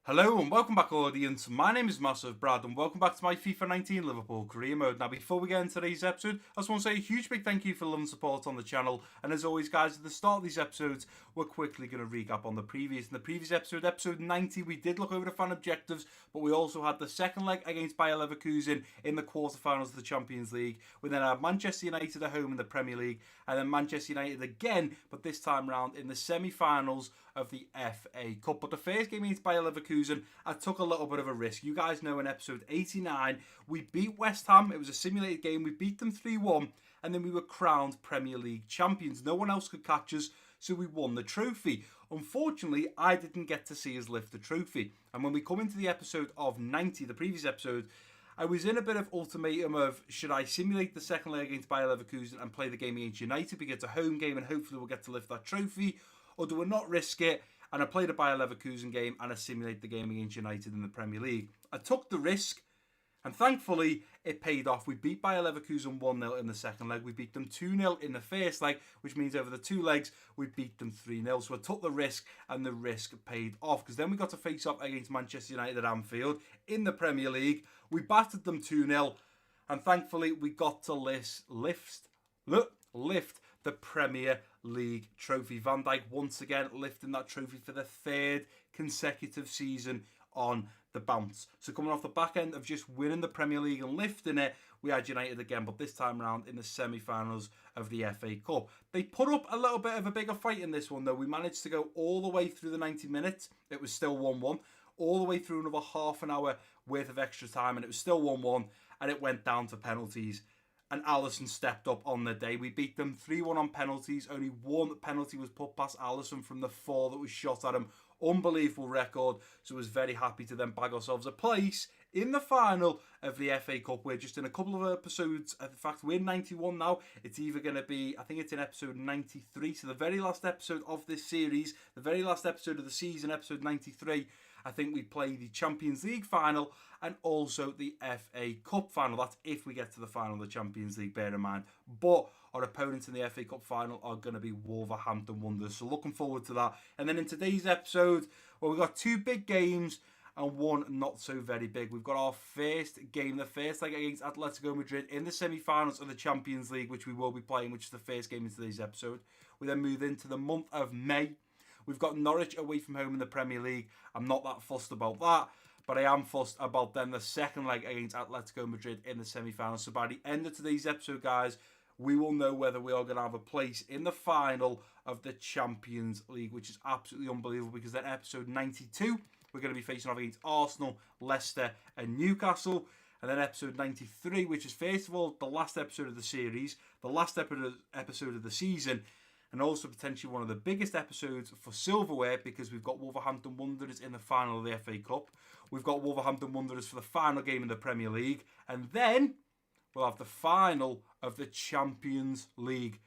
Hello and welcome back, audience. My name is MassiveBrad and welcome back to my FIFA 19 Liverpool career mode. Now, before we get into today's episode, I just want to say a huge big thank you for love and support on the channel. And as always, guys, at the start of these episodes, we're quickly going to recap on the previous. In the previous episode, episode 90, we did look over the fan objectives, but we also had the second leg against Bayer Leverkusen in the quarterfinals of the Champions League. We then had Manchester United at home in the Premier League, and then Manchester United again, but this time round in the semi-finals of the FA Cup. But the first game against Bayer Leverkusen, I took a little bit of a risk. You guys know in episode 89, we beat West Ham. It was a simulated game. We beat them 3-1, and then we were crowned Premier League champions. No one else could catch us, so we won the trophy. Unfortunately, I didn't get to see us lift the trophy. And when we come into the episode of 90, the previous episode, I was in a bit of ultimatum of, should I simulate the second leg against Bayer Leverkusen and play the game against United because it's a home game and hopefully we'll get to lift that trophy, or do I not risk it? And I played a Bayer Leverkusen game and I simulated the game against United in the Premier League. I took the risk and thankfully it paid off. We beat Bayer Leverkusen 1-0 in the second leg. We beat them 2-0 in the first leg, which means over the two legs we beat them 3-0. So I took the risk and the risk paid off, because then we got to face off against Manchester United at Anfield in the Premier League. We battered them 2-0 and thankfully we got to lift the Premier League trophy. Van Dijk once again lifting that trophy for the third consecutive season on the bounce. So coming off the back end of just winning the Premier League and lifting it, we had United again, but this time around in the semi-finals of the FA Cup. They put up a little bit of a bigger fight in this one though. We managed to go all the way through the 90 minutes. It was still 1-1. All the way through another half an hour worth of extra time and it was still 1-1, and it went down to penalties. And Alisson stepped up on the day. We beat them 3-1 on penalties. Only one penalty was put past Alisson from the 4 that was shot at him. Unbelievable record. So I was very happy to then bag ourselves a place in the final of the FA Cup. We're just in a couple of episodes. In fact, we're in 91 now. It's either going to be, I think it's in episode 93. So the very last episode of this series, the very last episode of the season, episode 93, I think we play the Champions League final and also the FA Cup final. That's if we get to the final of the Champions League, bear in mind. But our opponents in the FA Cup final are going to be Wolverhampton Wanderers. So looking forward to that. And then in today's episode, well, we've got two big games and one not so very big. We've got our first game, the first leg against Atletico Madrid in the semi-finals of the Champions League, which we will be playing, which is the first game in today's episode. We then move into the month of May. We've got Norwich away from home in the Premier League. I'm not that fussed about that, but I am fussed about then the second leg against Atletico Madrid in the semi-finals. So by the end of today's episode, guys, we will know whether we are going to have a place in the final of the Champions League, which is absolutely unbelievable, because then episode 92, we're going to be facing off against Arsenal, Leicester and Newcastle. And then episode 93, which is first of all the last episode of the series, the last episode of the season, and also potentially one of the biggest episodes for silverware, because we've got Wolverhampton Wanderers in the final of the FA Cup. We've got Wolverhampton Wanderers for the final game in the Premier League. And then we'll have the final of the Champions League.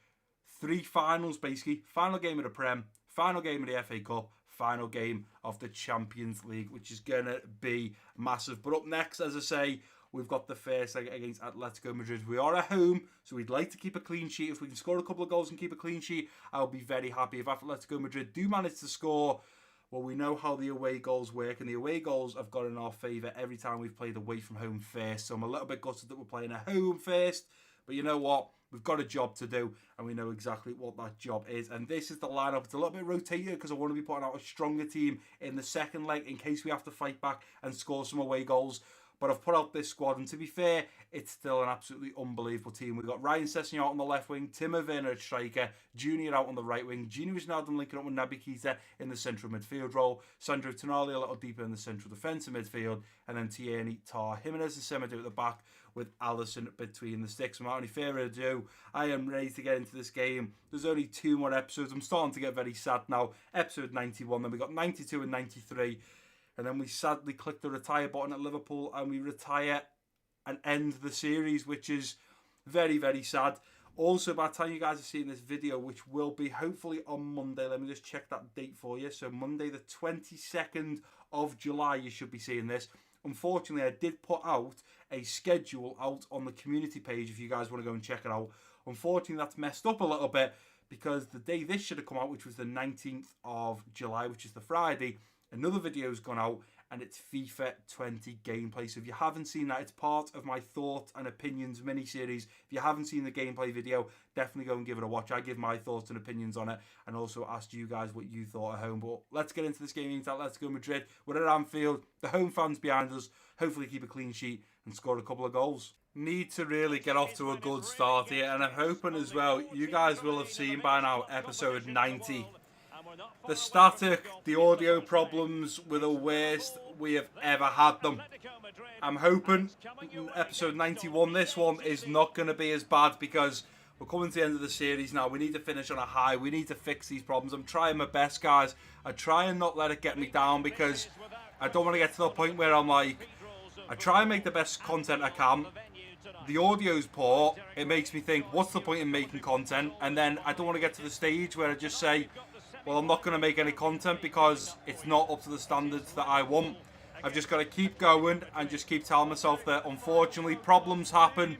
3 finals, basically. Final game of the Prem, final game of the FA Cup, final game of the Champions League, which is going to be massive. But up next, as I say, we've got the first leg against Atletico Madrid. We are at home, so we'd like to keep a clean sheet. If we can score a couple of goals and keep a clean sheet, I'll be very happy. If Atletico Madrid do manage to score, well, we know how the away goals work, and the away goals have gone in our favour every time we've played away from home first. So I'm a little bit gutted that we're playing at home first, but you know what? We've got a job to do, and we know exactly what that job is. And this is the lineup. It's a little bit rotated because I want to be putting out a stronger team in the second leg in case we have to fight back and score some away goals. But I've put out this squad, and to be fair, it's still an absolutely unbelievable team. We've got Ryan Sessegnon out on the left wing, Timo Werner at striker, Junior out on the right wing, Gino Wijnaldum linking up with Naby Keita in the central midfield role, Sandro Tonali a little deeper in the central defensive midfield, and then Tierney, Tar, Jimenez and Semedo at the back with Alisson between the sticks. Without any further ado, I am ready to get into this game. There's only 2 more episodes. I'm starting to get very sad now. Episode 91, then we got 92 and 93. And then we sadly click the retire button at Liverpool and we retire and end the series, which is very, very sad. Also, by the time you guys are seeing this video, which will be hopefully on Monday, let me just check that date for you. So Monday the 22nd of July, you should be seeing this. Unfortunately, I did put out a schedule out on the community page if you guys want to go and check it out. Unfortunately, that's messed up a little bit because the day this should have come out, which was the 19th of July, which is the Friday, another video's gone out and it's FIFA 20 gameplay. So if you haven't seen that, it's part of my thoughts and opinions mini-series. If you haven't seen the gameplay video, definitely go and give it a watch. I give my thoughts and opinions on it, and also asked you guys what you thought at home. But let's get into this game. Let's go Madrid. We're at Anfield. The home fans behind us. Hopefully keep a clean sheet and score a couple of goals. Need to really get off to a good start here, and I'm hoping as well you guys will have seen by now episode 90. The static, the audio problems were the worst we have ever had them. I'm hoping episode 91, this one, is not going to be as bad, because we're coming to the end of the series now. We need to finish on a high. We need to fix these problems. I'm trying my best, guys. I try and not let it get me down, because I don't want to get to the point where I'm like, I try and make the best content I can. The audio's poor. It makes me think, what's the point in making content? And then I don't want to get to the stage where I just say, well, I'm not going to make any content because it's not up to the standards that I want. I've just got to keep going and just keep telling myself that, unfortunately, problems happen.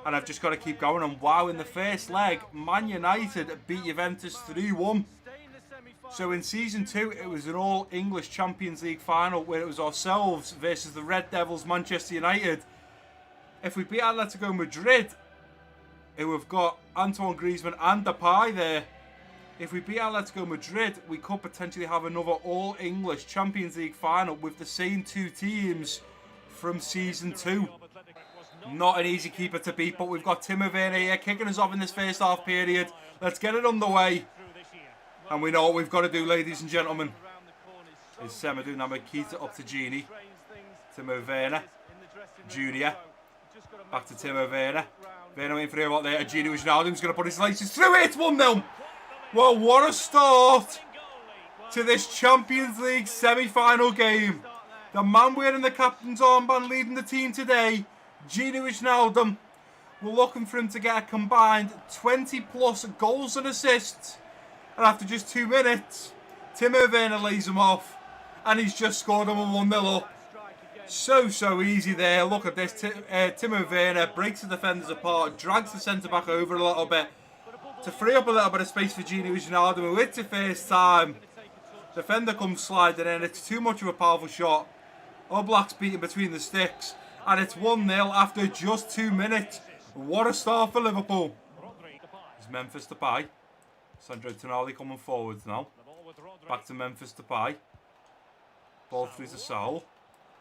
And I've just got to keep going. And wow, in the first leg, Man United beat Juventus 3-1. So in Season 2, it was an all-English Champions League final where it was ourselves versus the Red Devils, Manchester United. If we beat Atletico Madrid, who have got Antoine Griezmann and Depay there, if we beat Atletico Madrid, we could potentially have another all-English Champions League final with the same two teams from Season 2. Not an easy keeper to beat, but we've got Timo Werner here kicking us off in this first half period. Let's get it underway. And we know what we've got to do, ladies and gentlemen. Is Semedo Namakita up to Gini. Timo Werner. Junior. Back to Timo Werner. Werner waiting for him out there. Gini Wijnaldum's going to put his laces through it. It's 1-0. Well, what a start to this Champions League semi-final game. The man wearing the captain's armband leading the team today, Gini Wijnaldum. We're looking for him to get a combined 20-plus goals and assists. And after just 2 minutes, Timo Werner lays him off. And he's just scored him a 1-0 up. So easy there. Look at this. Timo Werner breaks the defenders apart, drags the centre-back over a little bit to free up a little bit of space for Gini Wijnaldum, who hits it first time. Defender comes sliding in. It's too much of a powerful shot. Oblak's beaten between the sticks. And it's 1-0 after just 2 minutes. What a start for Liverpool. It's Memphis Depay. Sandro Tonali coming forwards now. Back to Memphis Depay. Ball through to Saul.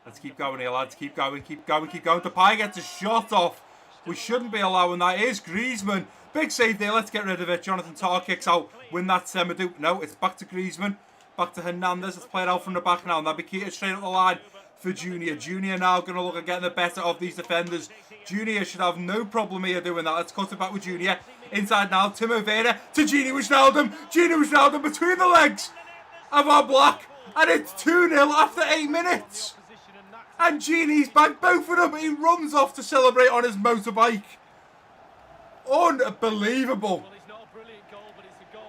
Let's keep going here, lads. Keep going. Depay gets a shot off. We shouldn't be allowing that. Here's Griezmann. Big save there. Let's get rid of it. Jonathan Tah kicks out. Win that Semedo. No, it's back to Griezmann. Back to Hernandez. Let's play it out from the back now. Naby straight up the line for Junior. Junior now going to look at getting the better of these defenders. Junior should have no problem here doing that. Let's cut it back with Junior. Inside now. Timo Werner to Gini Wijnaldum. Gini Wijnaldum between the legs of our Black. And it's 2-0 after 8 minutes. And Gini's back. Both of them. He runs off to celebrate on his motorbike. Unbelievable.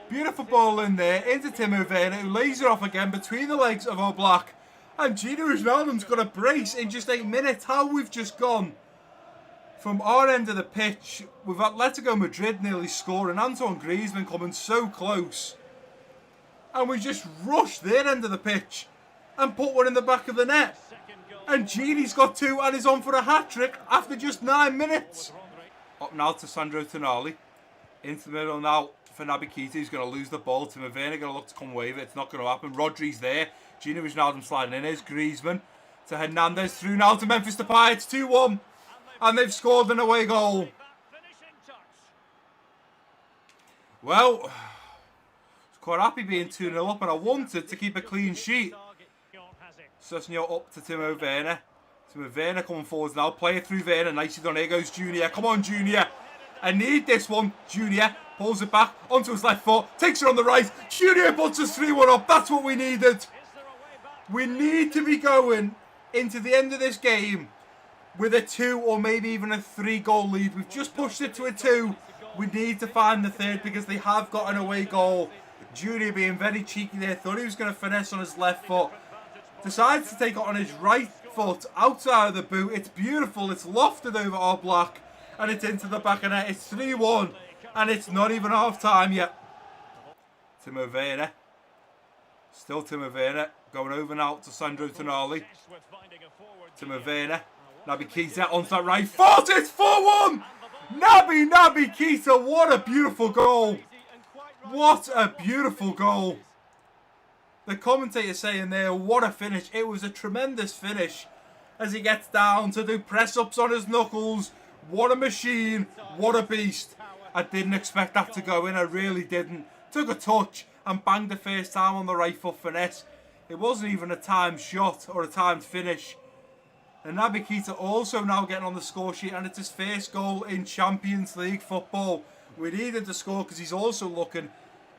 Beautiful ball in there into Timo Werner, who lays it off again between the legs of our Black. And Gini Wijnaldum's got a brace in just 8 minutes. How we've just gone from our end of the pitch with Atletico Madrid nearly scoring, Antoine Griezmann coming so close, and we just rushed their end of the pitch and put one in the back of the net. And Gini's got 2 and is on for a hat-trick after just 9 minutes. Up now to Sandro Tonali. Into the middle now for Naby Keita, who's going to lose the ball. Timo Werner going to look to come wave it. It's not going to happen. Rodri's there. Gini Wijnaldum sliding in. Here's Griezmann to Hernandez. Through now to Memphis Depay. It's 2-1. And they've scored an away goal. Well, I was quite happy being 2-0 up, and I wanted to keep a clean sheet. Sessegnon up to Timo Werner. Timo Werner coming forwards now. Play it through Werner. Nicely done. Here goes Junior. Come on, Junior. I need this one. Junior pulls it back onto his left foot. Takes it on the right. Junior puts us 3-1 up. That's what we needed. We need to be going into the end of this game with a 2 or maybe even a 3 goal lead. We've just pushed it to a 2. We need to find the third because they have got an away goal. Junior being very cheeky there. Thought he was going to finesse on his left foot. Decides to take it on his right foot outside of the boot. It's beautiful. It's lofted over our Black. And it's into the back of net. It's 3-1. And it's not even half time yet. Timo Werner. Still Timo Werner. Going over now to Sandro Tonali. Timo Werner. Naby Keita onto that right foot. It's 4-1. Naby Keita. What a beautiful goal. What a beautiful goal. The commentator saying there, what a finish. It was a tremendous finish as he gets down to do press-ups on his knuckles. What a machine. What a beast. I didn't expect that to go in. I really didn't. Took a touch and banged the first time on the right foot finesse. It wasn't even a timed shot or a timed finish. And Naby Keita also now getting on the score sheet, and it's his first goal in Champions League football. We needed to score because he's also looking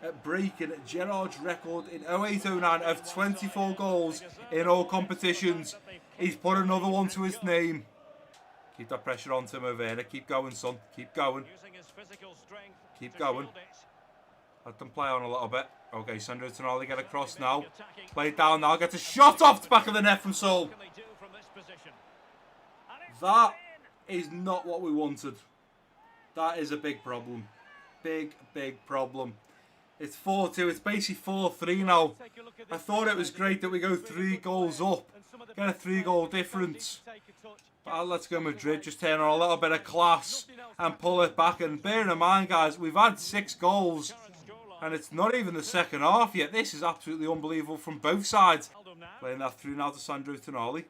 at breaking Gerrard's record in 08-09 of 24 goals in all competitions. He's put another one to his name. Keep that pressure on Timo Werner. Keep going, son. Keep going. Keep going. Let them play on a little bit. Okay, Sandro Tonali get across now. Play it down now. Gets a shot off the back of the net from Sol. That is not what we wanted. That is a big problem. Big problem. It's 4-2. It's basically 4-3 now. I thought it was great that we go 3 goals up. Get a 3-goal difference. But let's go Madrid. Just turn on a little bit of class and pull it back. And bearing in mind, guys, we've had 6 goals. And it's not even the second half yet. This is absolutely unbelievable from both sides. Playing that through now to Sandro Tonali.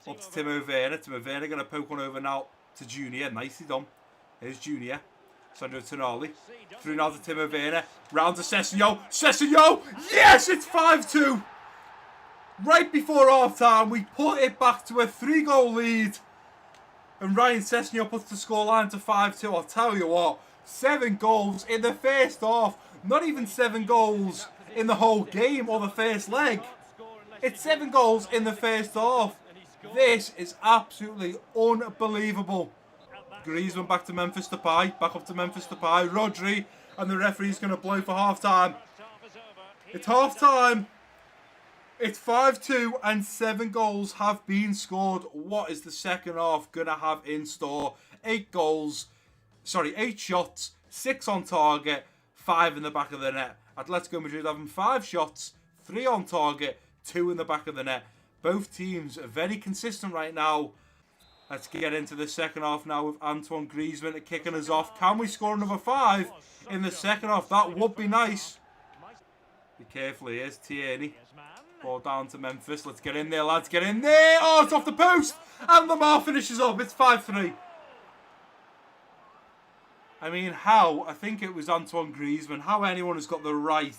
Up to Timo Werner. Timo Werner going to poke one over now to Junior. Nicely done. Here's Junior. Sandro Tonali. Through now to Timo Werner. Round to Sessegnon. Sessegnon! Yes! It's 5-2! Right before half-time, we put it back to a 3-goal lead. And Ryan Sessegnon puts the scoreline to 5-2. I'll tell you what. 7 goals in the first half. Not even 7 goals in the whole game or the first leg. It's 7 goals in the first half. This is absolutely unbelievable. Griezmann back to Memphis Depay. Back up to Memphis Depay. Rodri. And the referee's going to blow for half-time. It's half-time. It's 5-2 and 7 goals have been scored. What is the second half going to have in store? 8 shots, 6 on target, 5 in the back of the net. Atletico Madrid having 5 shots, 3 on target, 2 in the back of the net. Both teams are very consistent right now. Let's get into the second half now with Antoine Griezmann kicking us off. Can we score another 5 in the second half? That would be nice. Be careful, here's Tierney. Ball down to Memphis. Let's get in there, lads. Get in there. Oh, it's off the post. And Lamar finishes up. It's 5-3. I mean, how? I think it was Antoine Griezmann. How anyone has got the right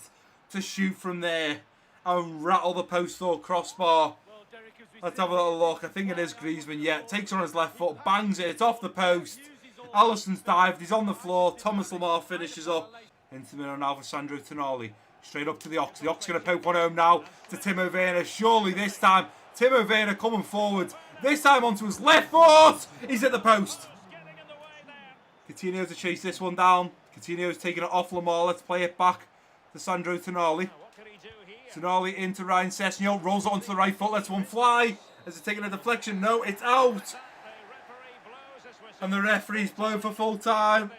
to shoot from there and rattle the post or crossbar. Let's have a little look. I think it is Griezmann. Yeah, takes on his left foot. Bangs it. It's off the post. Alisson's dived. He's on the floor. Thomas Lamar finishes up. Into the middle now for Sandro Tonali. Straight up to the Ox. The Ox going to poke one home now to Timo Werner. Surely this time, Timo Werner coming forward. This time onto his left foot. He's at the post. Coutinho to chase this one down. Coutinho's taking it off Lamar. Let's play it back to Sandro Tonali. Tonali into Ryan Sessegnon. Rolls it onto the right foot. Lets one fly. Is it taking a deflection? No, it's out. And the referee's blown for full time.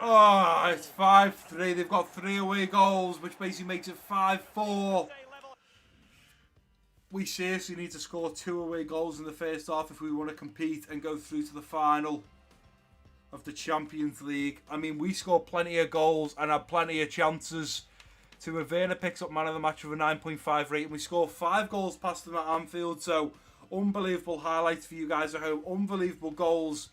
Oh, it's 5-3. They've got 3 away goals, which basically makes it 5-4. We seriously need to score 2 away goals in the first half if we want to compete and go through to the final of the Champions League. I mean, we scored plenty of goals and had plenty of chances. Timo Werner picks up man of the match with a 9.5 rating. We scored 5 goals past them at Anfield, so unbelievable highlights for you guys at home. Unbelievable goals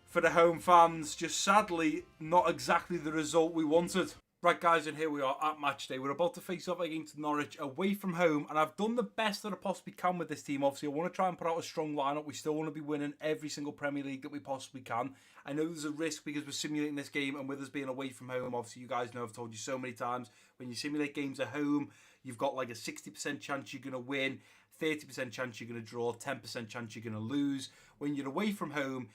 for the home fans. Just sadly, not exactly the result we wanted. Right, guys, and here we are at match day. We're about to face off against Norwich away from home, and I've done the best that I possibly can with this team. Obviously, I want to try and put out a strong lineup. We still want to be winning every single Premier League that we possibly can. I know there's a risk because we're simulating this game, and with us being away from home, obviously, you guys know I've told you so many times, when you simulate games at home, you've got like a 60% chance you're going to win, 30% chance you're going to draw, 10% chance you're going to lose. When you're away from home,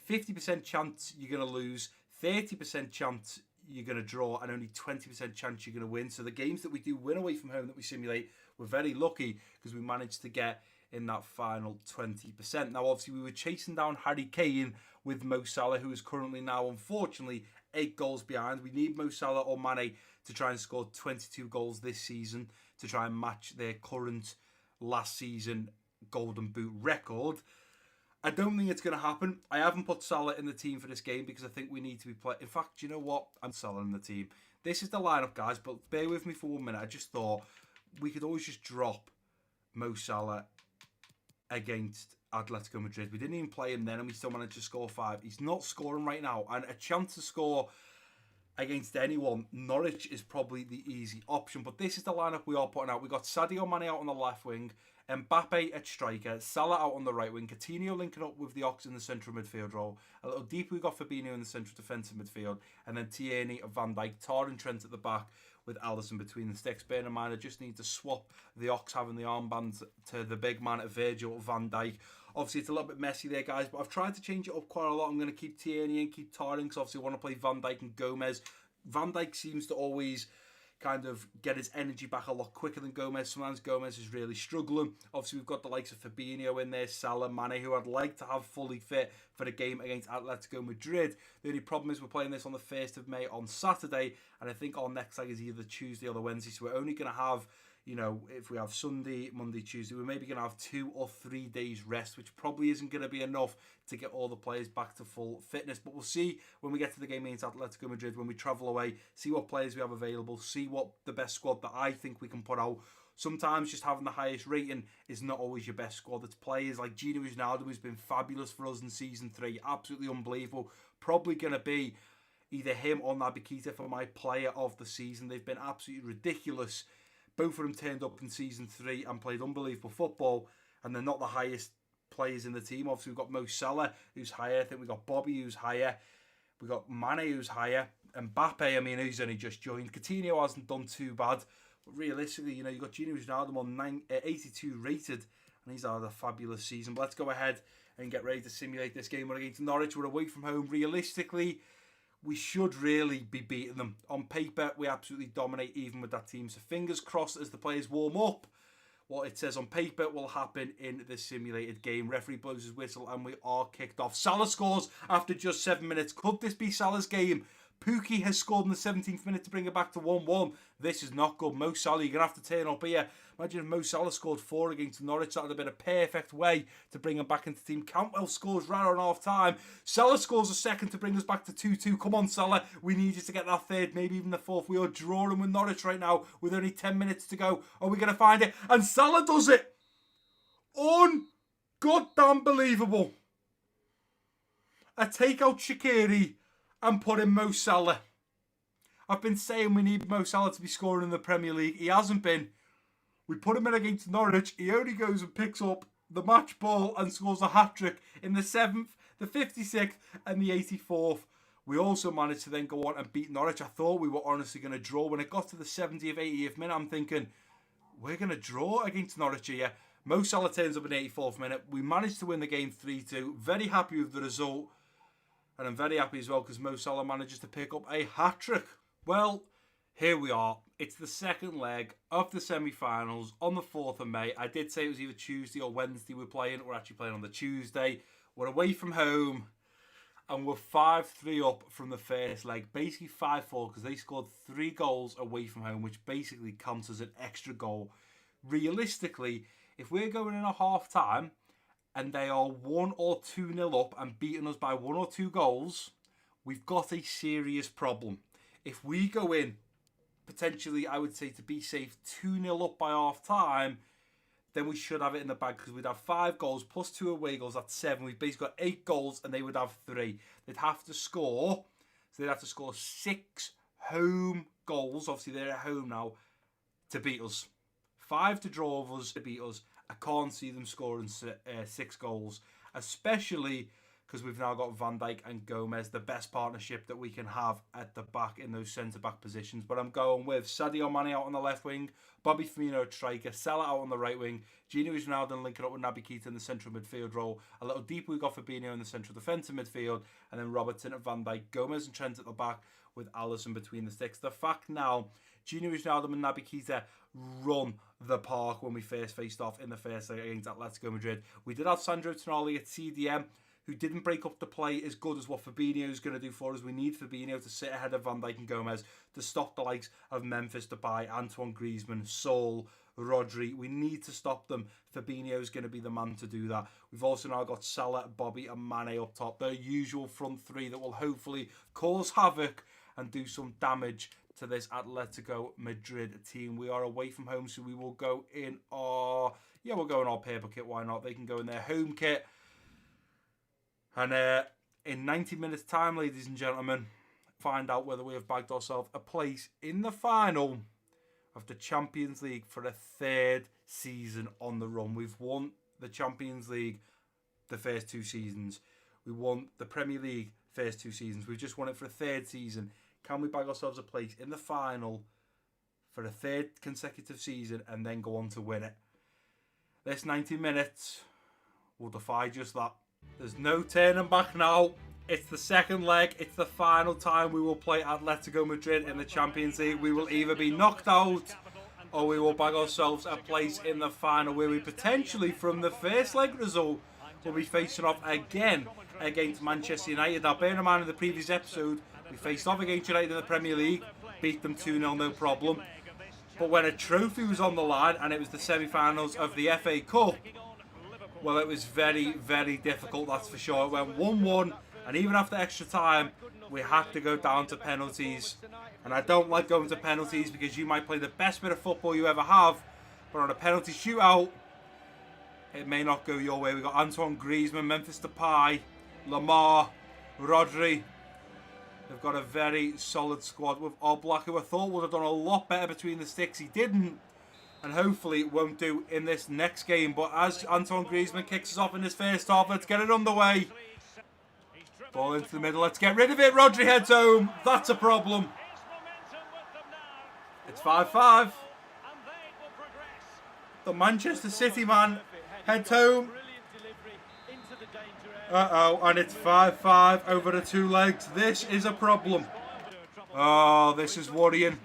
50% chance you're going to lose, 30% chance you're going to draw, and only 20% chance you're going to win. So the games that we do win away from home that we simulate, we're very lucky because we managed to get in that final 20%. Now, obviously, we were chasing down Harry Kane with Mo Salah, who is currently now, unfortunately, 8 goals behind. We need Mo Salah or Mane to try and score 22 goals this season to try and match their current last season Golden Boot record. I don't think it's going to happen. I haven't put Salah in the team for this game because I think we need to be playing. In fact, you know what? I'm Salah in the team. This is the lineup, guys, but bear with me for 1 minute. I just thought we could always just drop Mo Salah against Atletico Madrid. We didn't even play him then and we still managed to score 5. He's not scoring right now, and a chance to score against anyone, Norwich is probably the easy option. But this is the lineup we are putting out. We got Sadio Mane out on the left wing, Mbappe at striker, Salah out on the right wing, Coutinho linking up with the Ox in the central midfield role. A little deeper we got Fabinho in the central defensive midfield, and then Tierney, Van Dijk, Tar and Trent at the back with Alisson between the sticks. Bear in mind, I just need to swap the Ox having the armbands to the big man at Virgil van Dijk. Obviously, it's a little bit messy there, guys, but I've tried to change it up quite a lot. I'm going to keep Tierney and keep Tar in because obviously I want to play Van Dijk and Gomez. Van Dijk seems to always kind of get his energy back a lot quicker than Gomez. Sometimes Gomez is really struggling. Obviously, we've got the likes of Fabinho in there, Salah, Mane, who I'd like to have fully fit for the game against Atletico Madrid. The only problem is we're playing this on the 1st of May on Saturday, and I think our next leg is either Tuesday or the Wednesday, so we're only going to have, you know, if we have Sunday, Monday, Tuesday, we're maybe going to have 2 or 3 days rest, which probably isn't going to be enough to get all the players back to full fitness. But we'll see when we get to the game against Atletico Madrid, when we travel away, see what players we have available, see what the best squad that I think we can put out. Sometimes just having the highest rating is not always your best squad. It's players like Gino Wijnaldum, who's been fabulous for us in Season 3, absolutely unbelievable. Probably going to be either him or Naby Keita for my player of the season. They've been absolutely ridiculous. Both of them turned up in Season 3 and played unbelievable football, and they're not the highest players in the team. Obviously, we've got Mo Salah, who's higher. I think we've got Bobby, who's higher. We've got Mane, who's higher. Mbappe, I mean, he's only just joined. Coutinho hasn't done too bad. But realistically, you know, you've got Gino Wijnaldum on 82 rated, and he's had a fabulous season. But let's go ahead and get ready to simulate this game. We're against Norwich. We're away from home. Realistically, we should really be beating them. On paper, we absolutely dominate even with that team. So fingers crossed as the players warm up, what it says on paper will happen in the simulated game. Referee blows his whistle and we are kicked off. Salah scores after just 7 minutes. Could this be Salah's game? Pukki has scored in the 17th minute to bring it back to 1-1. This is not good. Mo Salah, you're going to have to turn up here. Imagine if Mo Salah scored 4 against Norwich. That would have been a perfect way to bring him back into the team. Cantwell scores right on half-time. Salah scores a second to bring us back to 2-2. Come on, Salah. We need you to get that third, maybe even the fourth. We are drawing with Norwich right now with only 10 minutes to go. Are we going to find it? And Salah does it. Un-goddamn believable. I take out Shaqiri and put in Mo Salah. I've been saying we need Mo Salah to be scoring in the Premier League. He hasn't been. We put him in against Norwich. He only goes and picks up the match ball and scores a hat-trick in the 7th, the 56th and the 84th. We also managed to then go on and beat Norwich. I thought we were honestly going to draw. When it got to the 70th, 80th minute, I'm thinking, we're going to draw against Norwich here. Mo Salah turns up in the 84th minute. We managed to win the game 3-2. Very happy with the result. And I'm very happy as well because Mo Salah manages to pick up a hat-trick. Well, here we are. It's the second leg of the semi-finals on the 4th of May. I did say it was either Tuesday or Wednesday we're playing. We're actually playing on the Tuesday. We're away from home. And we're 5-3 up from the first leg. Basically 5-4 because they scored 3 goals away from home, which basically counts as an extra goal. Realistically, if we're going in a half-time and they are 1 or 2-0 up and beating us by 1 or 2 goals, we've got a serious problem. If we go in, potentially, I would say to be safe, 2-0 up by half-time, then we should have it in the bag because we'd have 5 goals plus 2 away goals. That's 7. We've basically got 8 goals and they would have 3. They'd have to score. So they'd have to score 6 home goals. Obviously, they're at home now to beat us. 5 to draw with us to beat us. I can't see them scoring 6 goals, especially because we've now got Van Dijk and Gomez, the best partnership that we can have at the back in those centre-back positions. But I'm going with Sadio Mane out on the left wing, Bobby Firmino at striker, Salah out on the right wing, Gino Wijnaldum linking up with Naby Keita in the central midfield role. A little deeper, we've got Fabinho in the central defensive midfield, and then Robertson at Van Dijk, Gomez and Trent at the back with Alisson between the sticks. The fact now, Gino Wijnaldum and Naby Keita run the park when we first faced off in the first leg against Atletico Madrid. We did have Sandro Tonali at CDM. who didn't break up the play as good as what Fabinho is going to do for us. We need Fabinho to sit ahead of Van Dijk and Gomez to stop the likes of Memphis Depay, Antoine Griezmann, Saul, Rodri. We need to stop them. Fabinho is going to be the man to do that. We've also now got Salah, Bobby and Mane up top. Their usual front three that will hopefully cause havoc and do some damage to this Atletico Madrid team. We are away from home, so we will go in our... Yeah, we'll go in our paper kit. Why not? They can go in their home kit. And in 90 minutes time, ladies and gentlemen, find out whether we have bagged ourselves a place in the final of the Champions League for a third season on the run. We've won the Champions League the first 2 seasons. We won the Premier League first 2 seasons. We've just won it for a third season. Can we bag ourselves a place in the final for a third consecutive season and then go on to win it? This 90 minutes will defy just that. There's no turning back now. It's the second leg. It's the final time we will play Atletico Madrid in the Champions League. We will either be knocked out or we will bag ourselves a place in the final where we potentially, from the first leg result, will be facing off again against Manchester United. Now, bear in mind, in the previous episode, we faced off against United in the Premier League, beat them 2-0, no problem. But when a trophy was on the line and it was the semi-finals of the FA Cup, well, it was very, very difficult, that's for sure. It went 1-1, and even after extra time, we had to go down to penalties. And I don't like going to penalties because you might play the best bit of football you ever have, but on a penalty shootout, it may not go your way. We've got Antoine Griezmann, Memphis Depay, Lamar, Rodri. They've got a very solid squad with Oblak, who I thought would have done a lot better between the sticks. He didn't, and hopefully it won't do in this next game. But as Antoine Griezmann kicks us off in this first half, let's get it underway. Ball into the middle. Let's get rid of it. Rodri heads home. That's a problem. It's 5-5. The Manchester City man heads home. Uh-oh, and it's 5-5 over the 2 legs. This is a problem. Oh, this is worrying.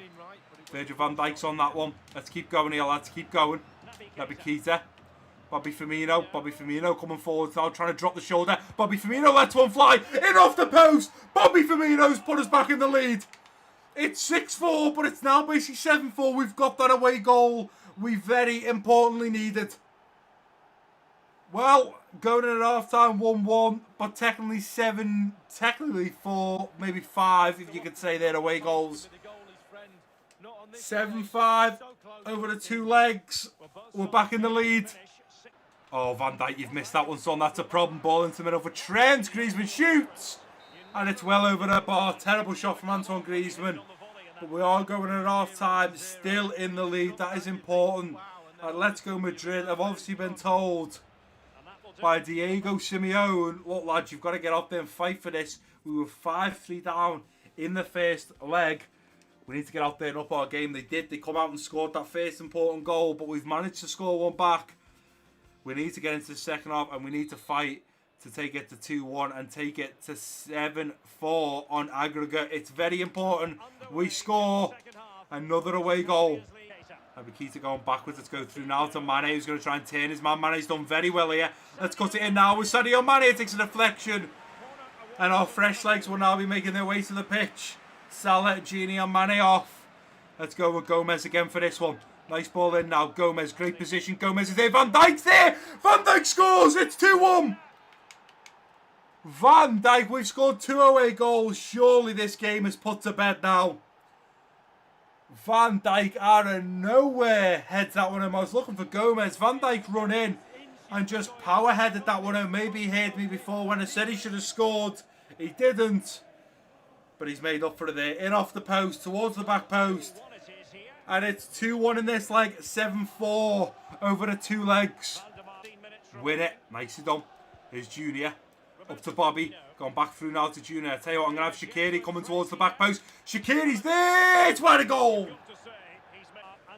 Virgil van Dijk's on that one. Let's keep going here, lads. Keep going. That'll be Keita. Bobby Firmino coming forward now, trying to drop the shoulder. Bobby Firmino lets one fly. In off the post. Bobby Firmino's put us back in the lead. It's 6-4, but it's now basically 7-4. We've got that away goal we very importantly needed. Well, going in at half-time 1-1, but technically 4, maybe 5, if you could say they're away goals. 7-5 over the 2 legs. We're back in the lead. Oh, Van Dijk, you've missed that one, son. That's a problem. Ball into the middle for Trent. Griezmann shoots. And it's well over the bar. Terrible shot from Antoine Griezmann. But we are going at half-time, still in the lead. That is important. Atletico Madrid have obviously been told by Diego Simeone, look, lads, you've got to get out there and fight for this. We were 5-3 down in the first leg. We need to get out there and up our game. They did. They come out and scored that first important goal, but we've managed to score one back. We need to get into the second half, and we need to fight to take it to 2-1 and take it to 7-4 on aggregate. It's very important. We score another away goal. Keita going backwards. Let's go through now to Mane, who's going to try and turn his man. Mane's done very well here. Let's cut it in now with Sadio Mane. It takes a deflection. And our fresh legs will now be making their way to the pitch. Salah, Gini and Mane off. Let's go with Gomez again for this one. Nice ball in now. Gomez, great position. Gomez is there. Van Dijk's there. Van Dijk scores. It's 2-1. Van Dijk, we've scored 2 away goals. Surely this game is put to bed now. Van Dijk out of nowhere heads that one home. I was looking for Gomez. Van Dijk run in and just power headed that one home. Maybe he heard me before when I said he should have scored. He didn't. But he's made up for it there. In off the post, towards the back post. And it's 2-1 in this leg. 7-4 over the 2 legs. Win it. Nicely done. Here's Junior. Up to Bobby. Going back through now to Junior. I tell you what, I'm going to have Shaqiri coming towards the back post. Shaqiri's there. It's wide a goal.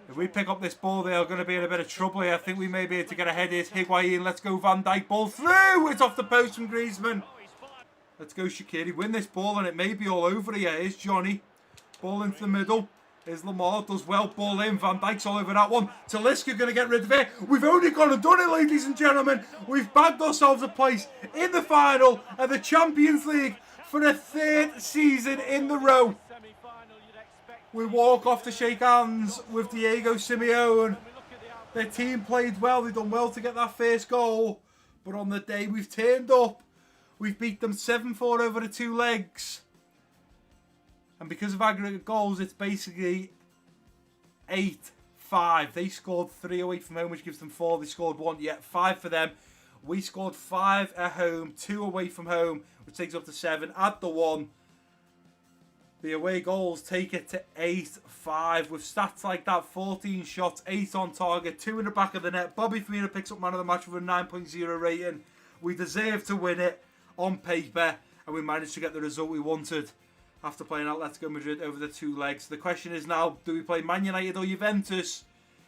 If we pick up this ball, they are going to be in a bit of trouble here. I think we may be able to get ahead. Here's Higuain. Let's go Van Dijk. Ball through. It's off the post from Griezmann. Let's go Shaqiri. Win this ball and it may be all over here. Here's Johnny. Ball into the middle. Here's Lamar, does well, ball in, Van Dijk's all over that one. Talisca going to get rid of it. We've only gone and done it, ladies and gentlemen. We've bagged ourselves a place in the final of the Champions League for a third season in the row. We walk off to shake hands with Diego Simeone. Their team played well, they've done well to get that first goal. But on the day we've turned up, we've beat them 7-4 over the 2 legs. And because of aggregate goals, it's basically 8-5. They scored 3 away from home, which gives them 4. They scored 1, yet 5 for them. We scored 5 at home, 2 away from home, which takes up to 7. Add the 1. The away goals take it to 8-5. With stats like that, 14 shots, 8 on target, 2 in the back of the net. Bobby Firmino picks up man of the match with a 9.0 rating. We deserve to win it on paper, and we managed to get the result we wanted after playing Atletico Madrid over the 2 legs. The question is now, do we play Man United or Juventus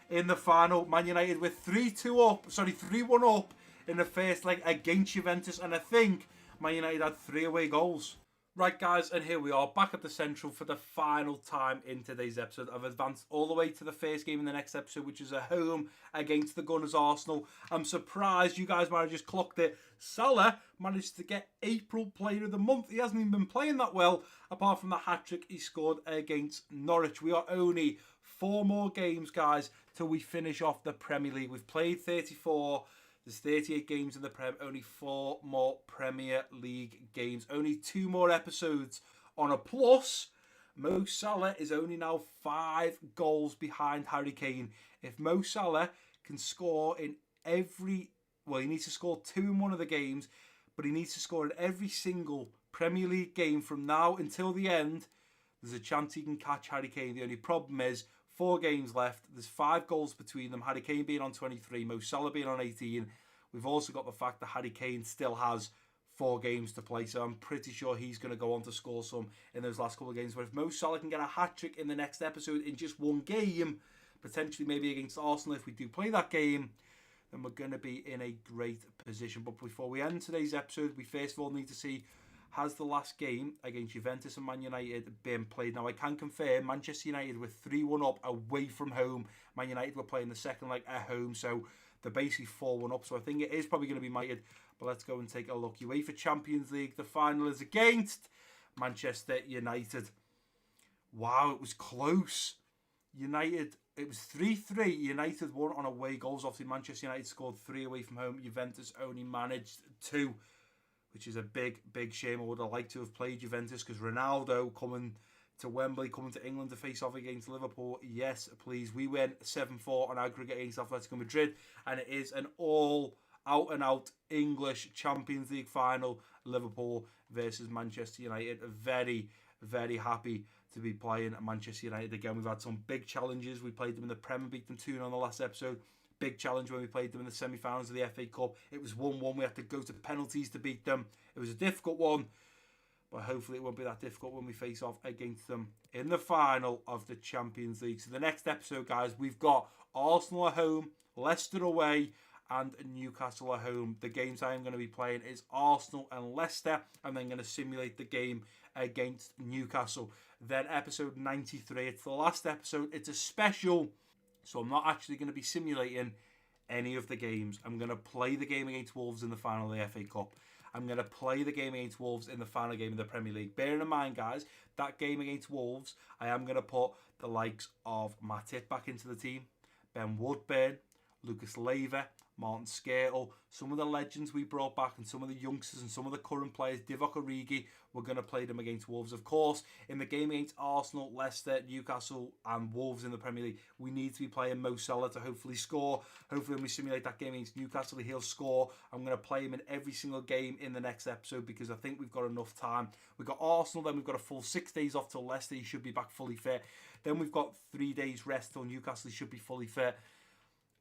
in the final? Man United with 3-1 up in the first leg against Juventus, and I think Man United had 3 away goals. Right, guys, and here we are back at the Central for the final time in today's episode. I've advanced all the way to the first game in the next episode, which is a home against the Gunners Arsenal. I'm surprised you guys might have just clocked it. Salah managed to get April Player of the Month. He hasn't even been playing that well, apart from the hat-trick he scored against Norwich. We are only 4 more games, guys, till we finish off the Premier League. We've played 34. There's 38 games in the Prem, only 4 more Premier League games. Only 2 more episodes on a plus. Mo Salah is only now 5 goals behind Harry Kane. If Mo Salah can score in every... Well, he needs to score 2 in one of the games, but he needs to score in every single Premier League game from now until the end. There's a chance he can catch Harry Kane. The only problem is 4 games left. There's 5 goals between them. Harry Kane being on 23, Mo Salah being on 18. We've also got the fact that Harry Kane still has 4 games to play, so I'm pretty sure he's going to go on to score some in those last couple of games. But if Mo Salah can get a hat-trick in the next episode in just 1 game, potentially maybe against Arsenal if we do play that game, then we're going to be in a great position. But before we end today's episode, we first of all need to see, has the last game against Juventus and Man United been played? Now, I can confirm Manchester United were 3-1 up away from home. Man United were playing the second leg at home, so they're basically 4-1 up. So I think it is probably going to be United. But let's go and take a look. UEFA Champions League, the final is against Manchester United. Wow, it was close. United, it was 3-3. United won on away goals. Obviously, Manchester United scored 3 away from home. Juventus only managed 2. Which is a big, big shame. I would have liked to have played Juventus because Ronaldo coming to Wembley, coming to England to face off against Liverpool. Yes, please. We went 7-4 on aggregate against Atletico Madrid, and it is an all out-and-out English Champions League final. Liverpool versus Manchester United. Very, very happy to be playing Manchester United again. We've had some big challenges. We played them in the Premier, beat them 2-0 on the last episode. Big challenge when we played them in the semi-finals of the FA Cup. It was 1-1. We had to go to penalties to beat them. It was a difficult one, but hopefully it won't be that difficult when we face off against them in the final of the Champions League. So the next episode, guys, we've got Arsenal at home, Leicester away, and Newcastle at home. The games I am going to be playing is Arsenal and Leicester. I'm then going to simulate the game against Newcastle. Then episode 93. It's the last episode. It's a special. So I'm not actually going to be simulating any of the games. I'm going to play the game against Wolves in the final of the FA Cup. I'm going to play the game against Wolves in the final game of the Premier League. Bearing in mind, guys, that game against Wolves, I am going to put the likes of Matip back into the team, Ben Woodburn, Lucas Leiva, Martin Skrtel, some of the legends we brought back and some of the youngsters and some of the current players, Divock Origi, we're going to play them against Wolves. Of course, in the game against Arsenal, Leicester, Newcastle and Wolves in the Premier League, we need to be playing Mo Salah to hopefully score. Hopefully when we simulate that game against Newcastle, he'll score. I'm going to play him in every single game in the next episode because I think we've got enough time. We've got Arsenal, then we've got a full 6 days off till Leicester. He should be back fully fit. Then we've got 3 days rest till Newcastle. He should be fully fit.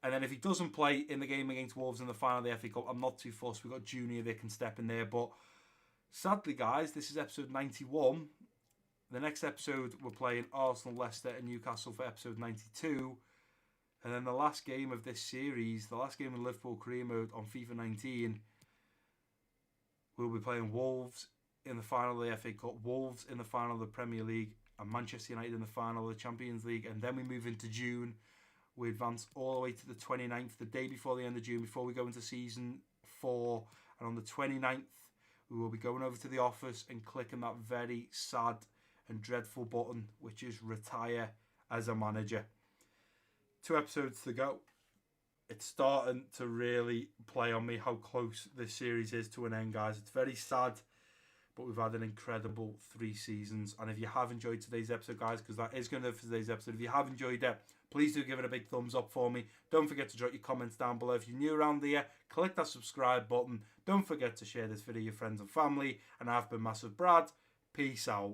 And then if he doesn't play in the game against Wolves in the final of the FA Cup, I'm not too fussed. We've got Junior that can step in there. But sadly, guys, this is episode 91. The next episode, we're playing Arsenal, Leicester and Newcastle for episode 92. And then the last game of this series, the last game in Liverpool career mode on FIFA 19, we'll be playing Wolves in the final of the FA Cup, Wolves in the final of the Premier League, and Manchester United in the final of the Champions League. And then we move into June. We advance all the way to the 29th, the day before the end of June, before we go into season 4. And on the 29th, we will be going over to the office and clicking that very sad and dreadful button, which is retire as a manager. 2 episodes to go. It's starting to really play on me how close this series is to an end, guys. It's very sad, but we've had an incredible 3 seasons. And if you have enjoyed today's episode, guys, because that is going to do for today's episode, if you have enjoyed it, please do give it a big thumbs up for me. Don't forget to drop your comments down below. If you're new around here, click that subscribe button. Don't forget to share this video with your friends and family. And I've been MassiveBrad. Peace out.